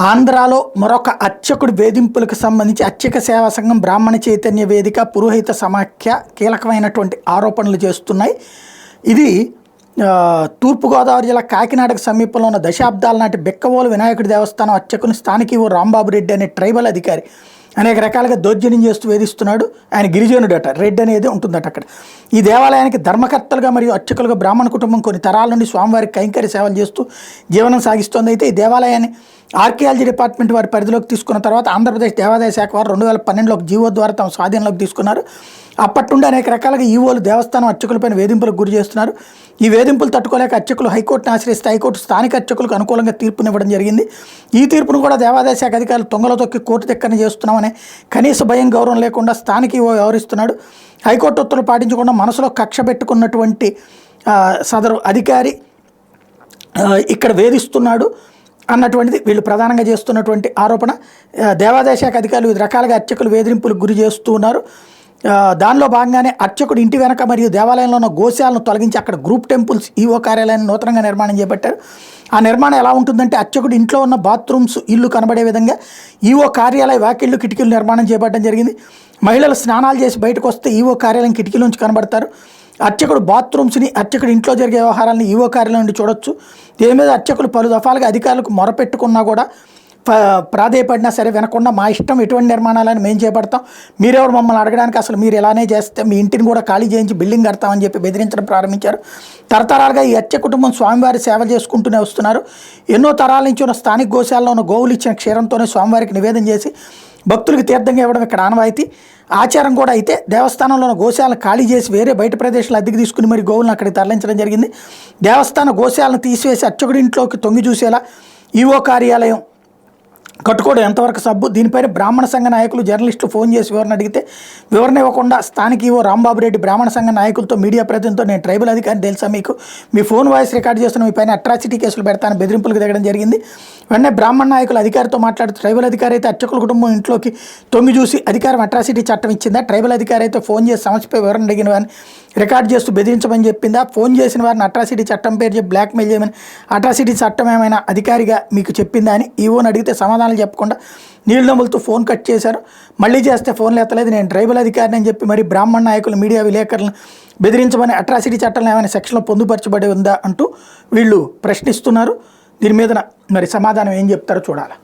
ఆంధ్రాలో మరొక అర్చకుడి వేధింపులకు సంబంధించి అర్చక సేవా సంఘం బ్రాహ్మణ చైతన్య వేదిక పురోహిత సమాఖ్య కీలకమైనటువంటి ఆరోపణలు చేస్తున్నాయి. ఇది తూర్పుగోదావరి జిల్లా కాకినాడకు సమీపంలో ఉన్న దశాబ్దాల నాటి బెక్కవోలు వినాయకుడి దేవస్థానం అర్చకుని స్థానిక రాంబాబు రెడ్డి అనే ట్రైబల్ అధికారి అనేక రకాలుగా దౌర్జన్యం చేస్తూ వేధిస్తున్నాడు. ఆయన గిరిజనుడట, రెడ్డి అనేది ఉంటుందట అక్కడ. ఈ దేవాలయానికి ధర్మకర్తలుగా మరియు అర్చకులుగా బ్రాహ్మణ కుటుంబం కొన్ని తరాల నుండి స్వామివారికి కైంకర్య సేవలు చేస్తూ జీవనం సాగిస్తోంది. అయితే ఈ దేవాలయాన్ని ఆర్కియాలజీ డిపార్ట్మెంట్ వారి పరిధిలోకి తీసుకున్న తర్వాత ఆంధ్రప్రదేశ్ దేవాదాయ శాఖ వారు 2012లో జీవో ద్వారా తమ స్వాధీనంలోకి తీసుకున్నారు. అప్పటి నుండి అనేక రకాలుగా ఈవోలు దేవస్థానం అర్చకులపైన వేధింపులకు గురి చేస్తున్నారు. ఈ వేధింపులు తట్టుకోలేక అర్చకులు హైకోర్టును ఆశ్రయిస్తే హైకోర్టు స్థానిక అర్చకులకు అనుకూలంగా తీర్పునివ్వడం జరిగింది. ఈ తీర్పును కూడా దేవాదాయ శాఖ అధికారులు తొంగలో తొక్కి కోర్టు దగ్గర చేస్తున్నామనే కనీస భయం గౌరవం లేకుండా స్థానిక ఈవో వ్యవహరిస్తున్నాడు. హైకోర్టు ఉత్తర్వులు పాటించకుండా మనసులో కక్ష పెట్టుకున్నటువంటి సదరు అధికారి ఇక్కడ వేధిస్తున్నాడు అన్నటువంటిది వీళ్ళు ప్రధానంగా చేస్తున్నటువంటి ఆరోపణ. దేవాదాయ శాఖ అధికారులు వివిధ రకాలుగా అర్చకులు వేధింపులకు గురి చేస్తూ ఉన్నారు. దానిలో భాగంగానే అర్చకుడు ఇంటి వెనక మరియు దేవాలయంలో ఉన్న గోశాలను తొలగించి అక్కడ గ్రూప్ టెంపుల్స్ ఈవో కార్యాలయాన్ని నూతనంగా నిర్మాణం చేపట్టారు. ఆ నిర్మాణం ఎలా ఉంటుందంటే అర్చకుడు ఇంట్లో ఉన్న బాత్రూమ్స్ ఇల్లు కనబడే విధంగా ఈవో కార్యాలయ వాకిళ్ళు కిటికీలు నిర్మాణం చేపట్టడం జరిగింది. మహిళలు స్నానాలు చేసి బయటకు వస్తే ఈవో కార్యాలయం కిటికీల నుంచి కనబడతారు. అర్చకుడు బాత్రూమ్స్ని అర్చకుడు ఇంట్లో జరిగే వ్యవహారాలను ఈవో కార్యాలయం నుండి చూడొచ్చు. దీని మీద అర్చకులు పలు దఫాలుగా అధికారులకు మొరపెట్టుకున్నా కూడా ప్రాధేయపడినా సరే వినకుండా మా ఇష్టం ఎటువంటి నిర్మాణాలను మేము చేపడతాం, మీరెవరు మమ్మల్ని అడగడానికి, అసలు మీరు ఎలానే చేస్తే మీ ఇంటిని కూడా ఖాళీ చేయించి బిల్డింగ్ కడతామని చెప్పి బెదిరించడం ప్రారంభించారు. తరతరాలుగా ఈ అర్చక కుటుంబం స్వామివారి సేవ చేసుకుంటూనే వస్తున్నారు. ఎన్నో తరాల నుంచి ఉన్న స్థానిక గోశాలలో ఉన్న గోవులు ఇచ్చిన క్షీరంతోనే స్వామివారికి నివేదన చేసి భక్తులకు తీర్థంగా ఇవ్వడం ఇక్కడ ఆనవాయితీ ఆచారం కూడా. అయితే దేవస్థానంలో ఉన్న గోశాలను ఖాళీ చేసి వేరే బయట ప్రదేశాలు అద్దెకి తీసుకుని మరి గోవులను అక్కడికి తరలించడం జరిగింది. దేవస్థాన గోశాలను తీసివేసి అర్చకుడి ఇంట్లోకి తొంగి చూసేలా ఈవో కార్యాలయం కట్టుకోవడం ఎంతవరకు సబ్బు? దీనిపైన బ్రాహ్మణ సంఘ నాయకులు జర్నలిస్టులు ఫోన్ చేసి వివరణ అడిగితే వివరణ ఇవ్వకుండా స్థానిక ఈవో రాంబాబు రెడ్డి బ్రాహ్మణ సంఘ నాయకులతో మీడియా ప్రతినిధితో నేను ట్రైబల్ అధికారిని తెలుసా మీకు, మీ ఫోన్ వాయిస్ రికార్డు చేస్తున్న మీ పైన అట్రాసిటీ కేసులు పెడతాను బెదిరింపులకు దిగడం జరిగింది. వెంటనే బ్రాహ్మణ నాయకులు అధికారితో మాట్లాడుతూ ట్రైబల్ అధికారి అయితే అర్చకుల కుటుంబం ఇంట్లోకి తొంగి చూసి అధికారం అట్రాసిటీ చట్టం ఇచ్చిందా, ట్రైబల్ అధికారి అయితే ఫోన్ చేసి సమస్యపై వివరణ అడిగిన వారిని రికార్డు చేస్తూ బెదిరించమని చెప్పిందా, ఫోన్ చేసిన వారిని అట్రాసిటీ చట్టం పేరు చెప్పి బ్లాక్మెయిల్ చేయమని అట్రాసిటీ చట్టం ఏమైనా అధికారిగా మీకు చెప్పిందా అని ఈవోని అడిగితే సమాధానాలు చెప్పకుండా నీళ్ళు నమ్ములతో ఫోన్ కట్ చేశారు. మళ్ళీ చేస్తే ఫోన్లు ఎత్తలేదు, నేను ట్రైబల్ అధికారిని అని చెప్పి మరి బ్రాహ్మణ నాయకులు మీడియా విలేకరులను బెదిరించమని అట్రాసిటీ చట్టంలో ఏమైనా సెక్షన్లో పొందుపరచబడి ఉందా అంటూ వీళ్ళు ప్రశ్నిస్తున్నారు. దీని మీద మరి సమాధానం ఏం చెప్తారో చూడాలి.